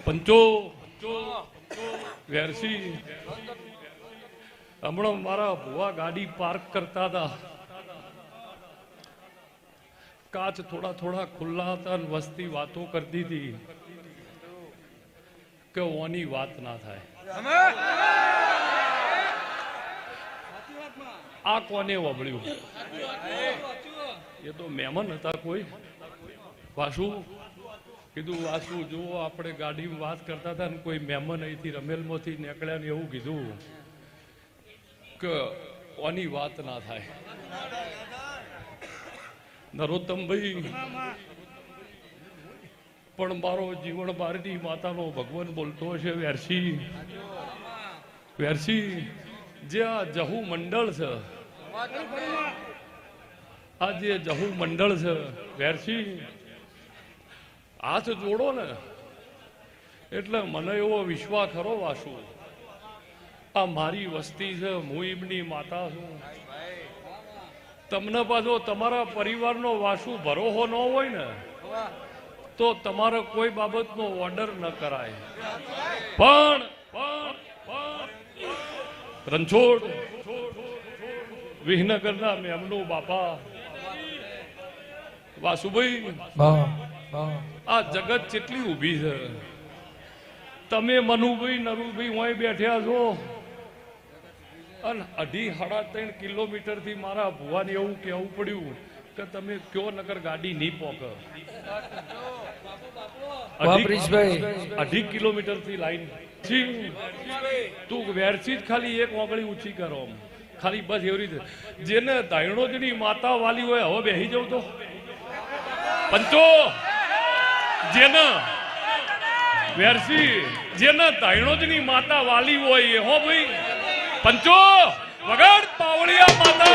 પંચો વેરસી હમણાં મારા ભુવા ગાડી પાર્ક કરતા હતા, કાચ થોડા થોડા ખુલ્લા હતા અને વસ્તી વાતો કરતી હતી કે ઓની વાત ના થાય. આ કોને વબળ્યું? એ તો મહેમાન હતા કોઈ. વાસુ કીધું, વાસુ જુઓ આપણે ગાડીમાં વાત કરતા હતા ને કોઈ મહેમાન અહીંથી રમેલમાંથી નીકળ્યા ને એવું કીધું કે ઓની વાત ના થાય. નરોત્તમભાઈ પણ મારો જીવન બારની માતાનો ભગવાન બોલતો છે, વેરસી વેરસી જે આ જહુ મંડળ છે, આ જે જહુ મંડળ છે વેરસી, હાથ જોડો ને એટલે મને એવો વિશ્વાસ ખરો વાસુ, આ મારી વસ્તી છે, હું એમની માતા છું. તમને પાછો તમારા પરિવારનો વાસુ ભરોસો ન હોય ને તો તમારે કોઈ બાબતનો ઓર્ડર ન કરાય. પણ રણછોડ વિહનગરના મેમનો બાપા વાસુભાઈ, આ જગત કેટલી ઊભી છે. તમે મનુભાઈ નરુભાઈ અહીં બેઠ્યા છો અને 2.5-3 કિલોમીટર થી મારા ભુવાને એવું કહેવું પડ્યું કે તમે કયો નગર ગાડી નહીં પોકે. 2.5 કિલોમીટર થી લાઈન તું વેરસી જ ખાલી એક ઓગળી ઊંચી કરો ખાલી, બસ એવી રીતે. જેને દાયણોજની માતા વાલી હોય હવે બેસી જવું તો પંચો, જેને વેરસી જેને દાયણોજની માતા વાલી હોય એ હો ભાઈ પંચો વગર પાવળિયા માતા